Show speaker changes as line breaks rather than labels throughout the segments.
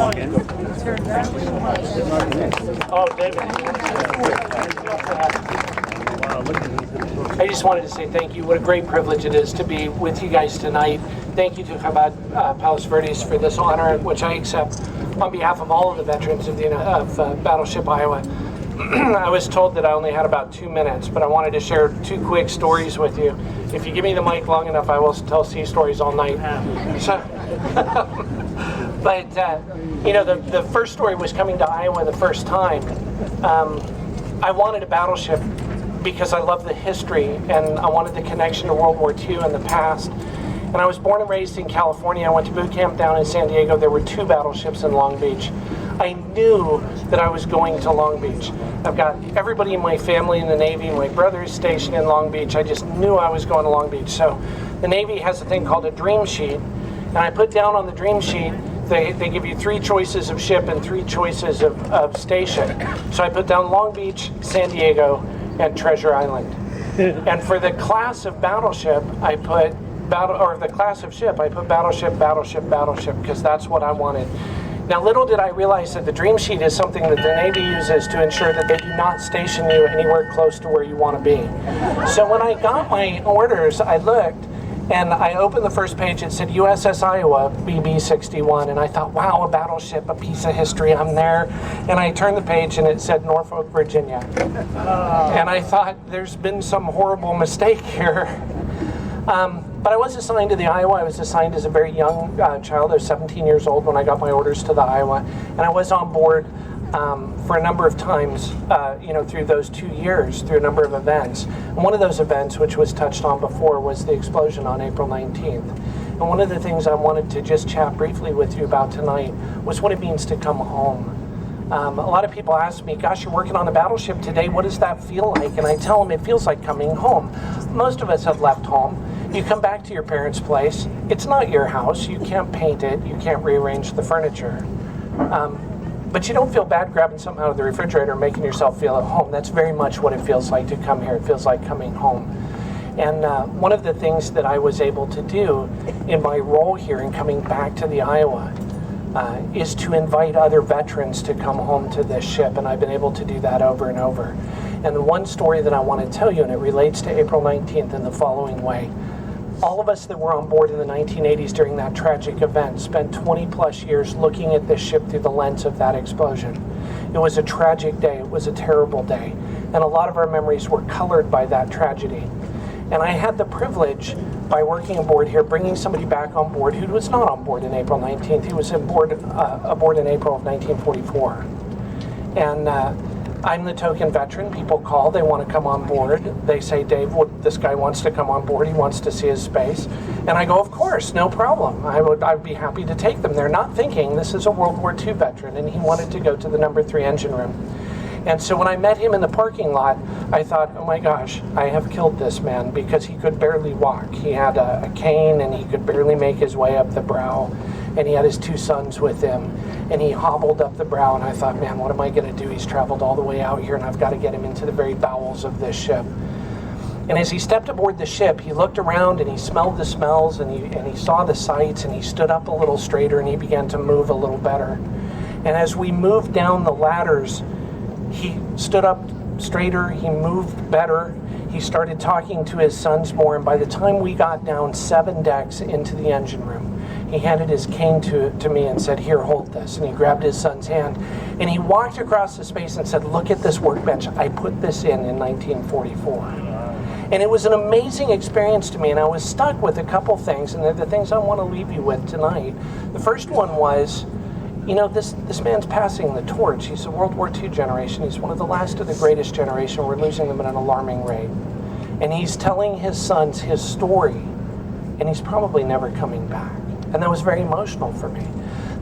Oh, David. I just wanted to say thank you. What a great privilege it is to be with you guys tonight. Thank you to Chabad Palos Verdes for this honor, which I accept on behalf of all of the veterans of Battleship Iowa. I was told that I only had about 2 minutes, but I wanted to share 2 quick stories with you. If you give me the mic long enough, I will tell sea stories all night. So, but the first story was coming to Iowa the first time. I wanted a battleship because I love the history and I wanted the connection to World War II in the past. And I was born and raised in California. I went to boot camp down in San Diego. There were 2 battleships in Long Beach. I knew that I was going to Long Beach. I've got everybody in my family in the Navy. My brother is stationed in Long Beach. I just knew I was going to Long Beach. So the Navy has a thing called a dream sheet. And I put down on the dream sheet, they give you 3 choices of ship and 3 choices of station. So I put down Long Beach, San Diego, and Treasure Island. And for the class of battleship, I put battleship, because that's what I wanted. Now, little did I realize that the dream sheet is something that the Navy uses to ensure that they do not station you anywhere close to where you want to be. So when I got my orders, I looked, and I opened the first page. It said USS Iowa, BB-61, and I thought, wow, a battleship, a piece of history, I'm there. And I turned the page, and it said Norfolk, Virginia. And I thought, there's been some horrible mistake here. But I was assigned to the Iowa. I was assigned as a very young child. I was 17 years old when I got my orders to the Iowa. And I was on board for a number of times, through those 2 years, through a number of events. And one of those events, which was touched on before, was the explosion on April 19th. And one of the things I wanted to just chat briefly with you about tonight was what it means to come home. A lot of people ask me, gosh, you're working on a battleship today. What does that feel like? And I tell them it feels like coming home. Most of us have left home. You come back to your parents' place. It's not your house. You can't paint it. You can't rearrange the furniture. But you don't feel bad grabbing something out of the refrigerator and making yourself feel at home. That's very much what it feels like to come here. It feels like coming home. And one of the things that I was able to do in my role here in coming back to the Iowa is to invite other veterans to come home to this ship. And I've been able to do that over and over. And the one story that I want to tell you, and it relates to April 19th in the following way. All of us that were on board in the 1980s during that tragic event spent 20 plus years looking at this ship through the lens of that explosion. It was a tragic day. It was a terrible day. And a lot of our memories were colored by that tragedy. And I had the privilege, by working aboard here, bringing somebody back on board who was not on board in April 19th. He was aboard in April of 1944. And I'm the token veteran. People call, they want to come on board. They say, Dave, this guy wants to come on board. He wants to see his space. And I go, of course, no problem. I'd be happy to take them. They're not thinking this is a World War II veteran, and he wanted to go to the number 3 engine room. And so when I met him in the parking lot, I thought, oh my gosh, I have killed this man, because he could barely walk. He had a cane, and he could barely make his way up the brow. And he had his 2 sons with him, and he hobbled up the brow, and I thought, man, what am I going to do? He's traveled all the way out here, and I've got to get him into the very bowels of this ship. And as he stepped aboard the ship, he looked around, and he smelled the smells, and he saw the sights, and he stood up a little straighter, and he began to move a little better. And as we moved down the ladders, he stood up straighter, he moved better, he started talking to his sons more, and by the time we got down 7 decks into the engine room, he handed his cane to me and said, here, hold this. And he grabbed his son's hand, and he walked across the space and said, look at this workbench. I put this in 1944. And it was an amazing experience to me, and I was stuck with a couple things, and they're the things I want to leave you with tonight. The first one was, this man's passing the torch. He's a World War II generation. He's one of the last of the greatest generation. We're losing them at an alarming rate. And he's telling his sons his story, and he's probably never coming back. And that was very emotional for me.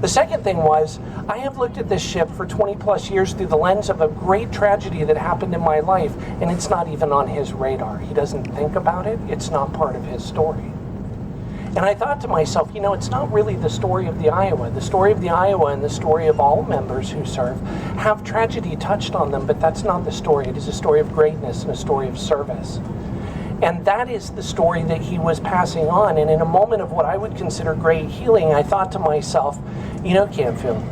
The second thing was, I have looked at this ship for 20 plus years through the lens of a great tragedy that happened in my life, and it's not even on his radar. He doesn't think about it. It's not part of his story. And I thought to myself, it's not really the story of the Iowa. The story of the Iowa and the story of all members who serve have tragedy touched on them, but that's not the story. It is a story of greatness and a story of service. And that is the story that he was passing on. And in a moment of what I would consider great healing, I thought to myself, Canfield,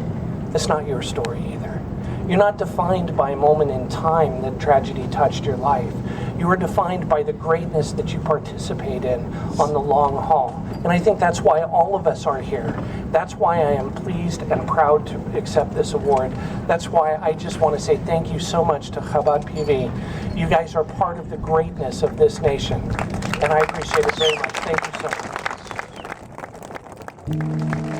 It's not your story either. You're not defined by a moment in time that tragedy touched your life. You are defined by the greatness that you participate in on the long haul. And I think that's why all of us are here. That's why I am pleased and proud to accept this award. That's why I just want to say thank you so much to Chabad PV. You guys are part of the greatness of this nation. And I appreciate it very much. Thank you so much.